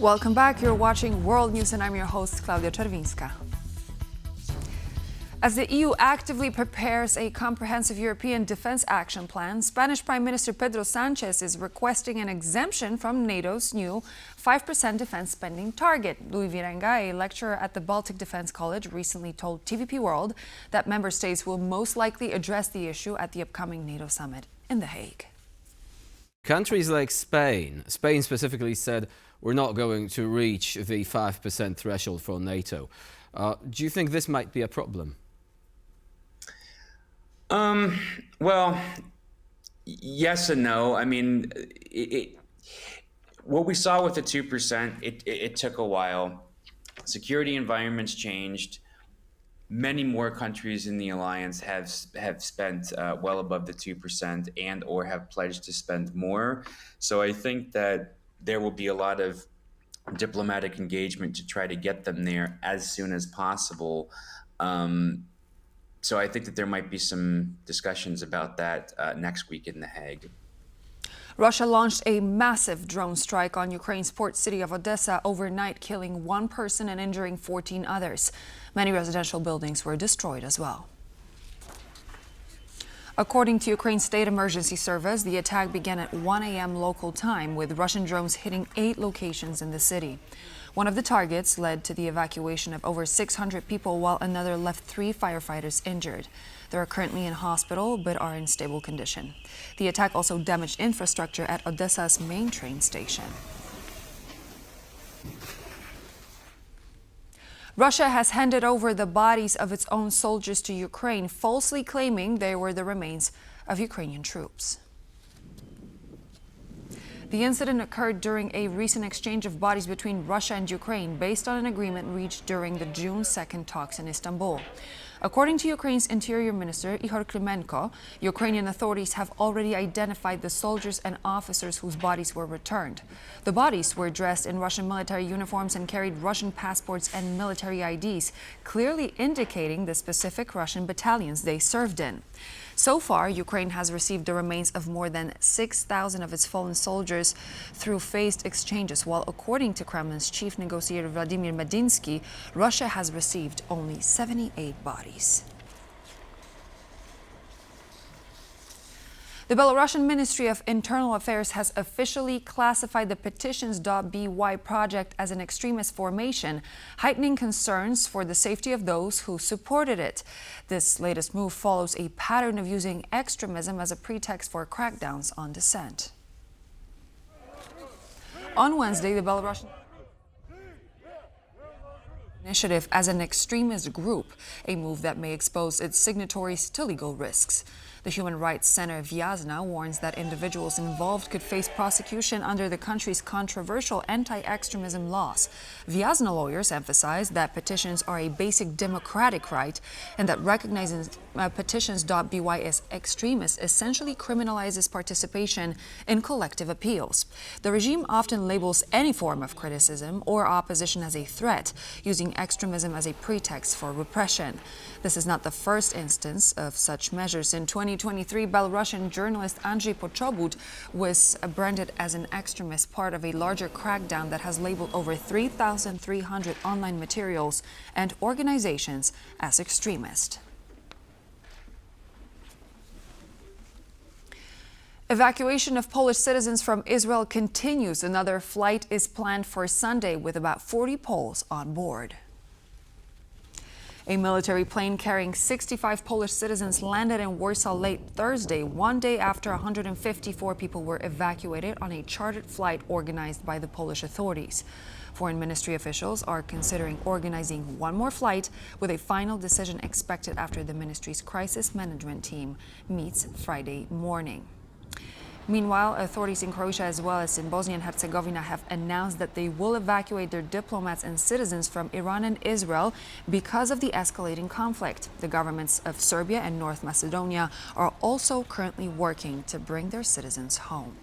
Welcome back. You're watching World News and I'm your host, Klaudia Czerwińska. As the EU actively prepares a comprehensive European defense action plan, Spanish Prime Minister Pedro Sánchez is requesting an exemption from NATO's new 5% defense spending target. Louis Virenga, a lecturer at the Baltic Defense College, recently told TVP World that member states will most likely address the issue at the upcoming NATO summit in The Hague. Countries like Spain specifically said we're not going to reach the 5% threshold for NATO. Do you think this might be a problem? Well, yes and no. I mean, what we saw with the 2%, it took a while. Security environments changed. Many more countries in the alliance have spent well above the 2% and or have pledged to spend more. So I think that there will be a lot of diplomatic engagement to try to get them there as soon as possible. So I think that there might be some discussions about that next week in The Hague. Russia launched a massive drone strike on Ukraine's port city of Odesa overnight, killing 1 person and injuring 14 others. Many residential buildings were destroyed as well. According to Ukraine's State Emergency Service, the attack began at 1 a.m. local time, with Russian drones hitting 8 locations in the city. One of the targets led to the evacuation of over 600 people, while another left 3 firefighters injured. They are currently in hospital but are in stable condition. The attack also damaged infrastructure at Odesa's main train station. Russia has handed over the bodies of its own soldiers to Ukraine, falsely claiming they were the remains of Ukrainian troops. The incident occurred during a recent exchange of bodies between Russia and Ukraine, based on an agreement reached during the June 2nd talks in Istanbul. According to Ukraine's Interior Minister Ihor Klimenko, Ukrainian authorities have already identified the soldiers and officers whose bodies were returned. The bodies were dressed in Russian military uniforms and carried Russian passports and military IDs, clearly indicating the specific Russian battalions they served in. So far, Ukraine has received the remains of more than 6,000 of its fallen soldiers through phased exchanges, while according to Kremlin's chief negotiator Vladimir Medinsky, Russia has received only 78 bodies. The Belarusian Ministry of Internal Affairs has officially classified the Petitions.by project as an extremist formation, heightening concerns for the safety of those who supported it. This latest move follows a pattern of using extremism as a pretext for crackdowns on dissent. On Wednesday, the Belarusian initiative as an extremist group, a move that may expose its signatories to legal risks. The Human Rights Center Vyazna warns that individuals involved could face prosecution under the country's controversial anti-extremism laws. Vyazna lawyers emphasize that petitions are a basic democratic right and that recognizing Petitions.by as extremist essentially criminalizes participation in collective appeals. The regime often labels any form of criticism or opposition as a threat, using extremism as a pretext for repression. This is not the first instance of such measures. In 2023, Belarusian journalist Andrzej Poczobut was branded as an extremist, part of a larger crackdown that has labeled over 3,300 online materials and organizations as extremist. Evacuation of Polish citizens from Israel continues. Another flight is planned for Sunday with about 40 Poles on board. A military plane carrying 65 Polish citizens landed in Warsaw late Thursday, one day after 154 people were evacuated on a chartered flight organized by the Polish authorities. Foreign ministry officials are considering organizing one more flight, with a final decision expected after the ministry's crisis management team meets Friday morning. Meanwhile, authorities in Croatia as well as in Bosnia and Herzegovina have announced that they will evacuate their diplomats and citizens from Iran and Israel because of the escalating conflict. The governments of Serbia and North Macedonia are also currently working to bring their citizens home.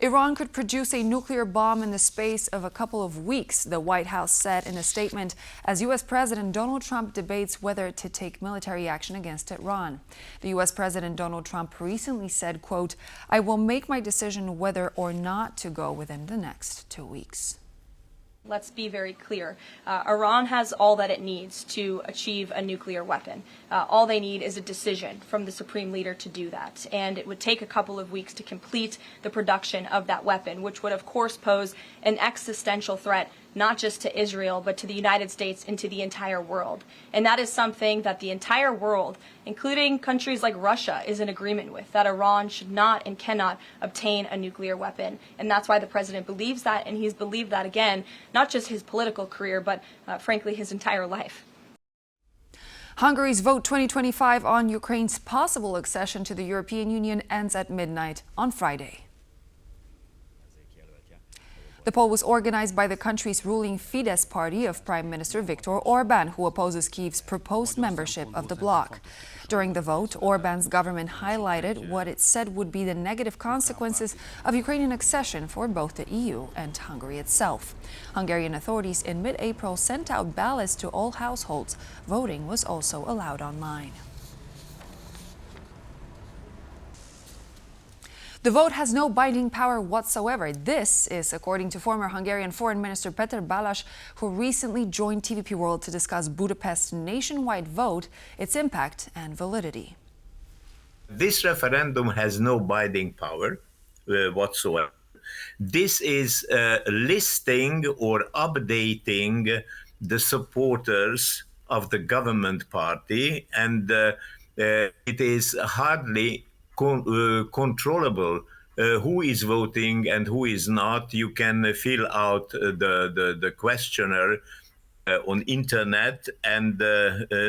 Iran could produce a nuclear bomb in the space of a couple of weeks, the White House said in a statement, as U.S. President Donald Trump debates whether to take military action against Iran. The U.S. President Donald Trump recently said, quote, "I will make my decision whether or not to go within the next 2 weeks." Let's be very clear. Iran has all that it needs to achieve a nuclear weapon. All they need is a decision from the supreme leader to do that. And it would take a couple of weeks to complete the production of that weapon, which would, of course, pose an existential threat, not just to Israel, but to the United States and to the entire world. And that is something that the entire world, including countries like Russia, is in agreement with, that Iran should not and cannot obtain a nuclear weapon. And that's why the president believes that, and he's believed that, again, not just his political career, but frankly, his entire life. Hungary's Vote 2025 on Ukraine's possible accession to the European Union ends at midnight on Friday. The poll was organized by the country's ruling Fidesz party of Prime Minister Viktor Orbán, who opposes Kyiv's proposed membership of the bloc. During the vote, Orbán's government highlighted what it said would be the negative consequences of Ukrainian accession for both the EU and Hungary itself. Hungarian authorities in mid-April sent out ballots to all households. Voting was also allowed online. The vote has no binding power whatsoever. This is according to former Hungarian Foreign Minister Péter Balázs, who recently joined TVP World to discuss Budapest's nationwide vote, its impact and validity. This referendum has no binding power whatsoever. This is listing or updating the supporters of the government party, and it is hardly controllable who is voting and who is not. You can fill out the questionnaire on internet, and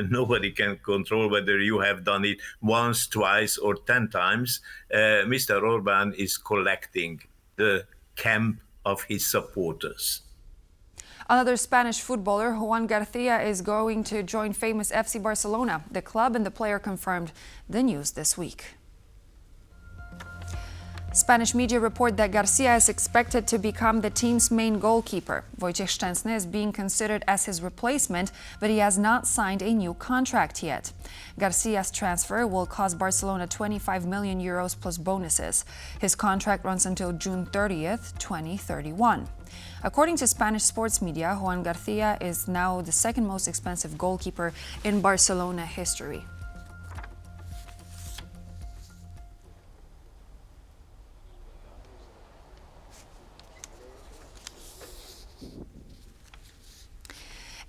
nobody can control whether you have done it once, twice, or 10 times. Mr. Orbán is collecting the camp of his supporters. Another Spanish footballer, Juan Garcia, is going to join famous FC Barcelona. The club and the player confirmed the news this week. Spanish media report that Garcia is expected to become the team's main goalkeeper. Wojciech Szczęsny is being considered as his replacement, but he has not signed a new contract yet. Garcia's transfer will cost Barcelona 25 million euros plus bonuses. His contract runs until June 30th, 2031. According to Spanish sports media, Juan Garcia is now the second most expensive goalkeeper in Barcelona history.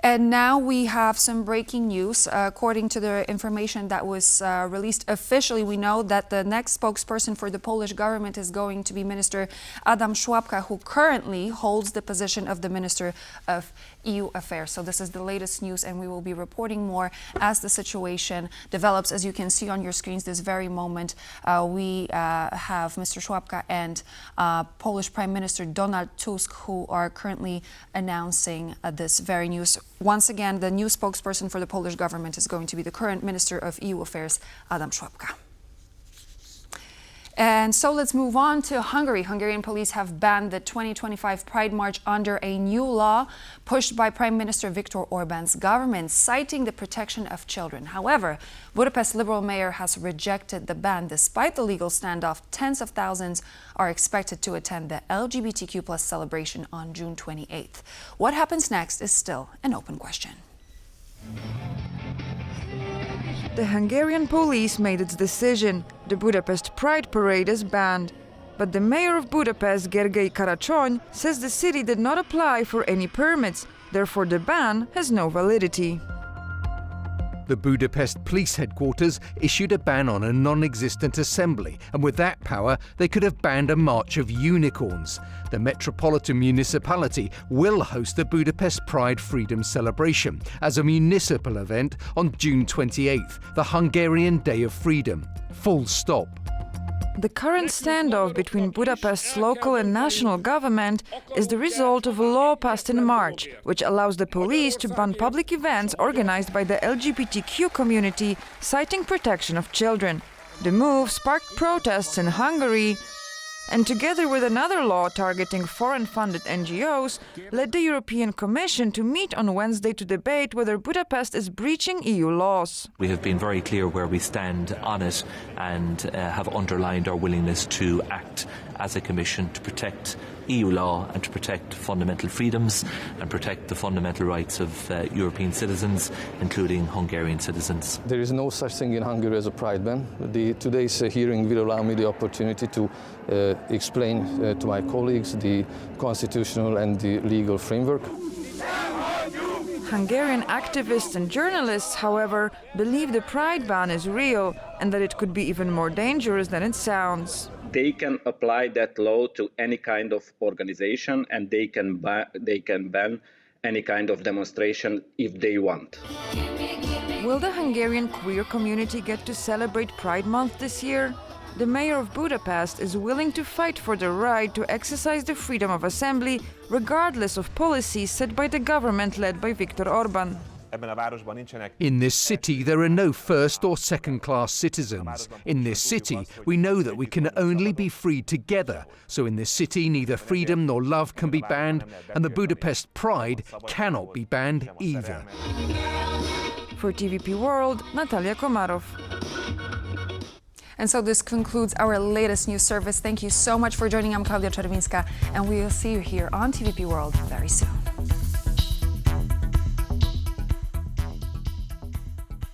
And now we have some breaking news. According to the information that was released officially, we know that the next spokesperson for the Polish government is going to be Minister Adam Szłapka, who currently holds the position of the Minister of EU Affairs. So this is the latest news, and we will be reporting more as the situation develops. As you can see on your screens this very moment, we have Mr. Szłapka and Polish Prime Minister Donald Tusk, who are currently announcing this very news. Once again, the new spokesperson for the Polish government is going to be the current Minister of EU Affairs, Adam Szłapka. And so let's move on to Hungary. Hungarian police have banned the 2025 Pride March under a new law pushed by Prime Minister Viktor Orbán's government, citing the protection of children. However, Budapest Liberal mayor has rejected the ban. Despite the legal standoff, tens of thousands are expected to attend the LGBTQ+ celebration on June 28th. What happens next is still an open question. The Hungarian police made its decision. The Budapest Pride Parade is banned. But the mayor of Budapest, Gergely Karacsony, says the city did not apply for any permits, therefore the ban has no validity. The Budapest police headquarters issued a ban on a non-existent assembly, and with that power, they could have banned a march of unicorns. The metropolitan municipality will host the Budapest Pride Freedom Celebration as a municipal event on June 28th, the Hungarian Day of Freedom. Full stop. The current standoff between Budapest's local and national government is the result of a law passed in March, which allows the police to ban public events organized by the LGBTQ community, citing protection of children. The move sparked protests in Hungary. and together with another law targeting foreign-funded NGOs, led the European Commission to meet on Wednesday to debate whether Budapest is breaching EU laws. We have been very clear where we stand on it and have underlined our willingness to act as a Commission to protect EU law and to protect fundamental freedoms and protect the fundamental rights of European citizens, including Hungarian citizens. There is no such thing in Hungary as a pride ban. Today's hearing will allow me the opportunity to explain to my colleagues the constitutional and the legal framework. Hungarian activists and journalists, however, believe the pride ban is real and that it could be even more dangerous than it sounds. They can apply that law to any kind of organization, and they can ban any kind of demonstration if they want. Will the Hungarian queer community get to celebrate Pride Month this year? The mayor of Budapest is willing to fight for the right to exercise the freedom of assembly, regardless of policies set by the government led by Viktor Orbán. In this city, there are no first or second-class citizens. In this city, we know that we can only be free together. So in this city, neither freedom nor love can be banned, and the Budapest Pride cannot be banned either. For TVP World, Natalia Komarov. And so this concludes our latest news service. Thank you so much for joining. I'm Klaudia Czerwińska, and we will see you here on TVP World very soon.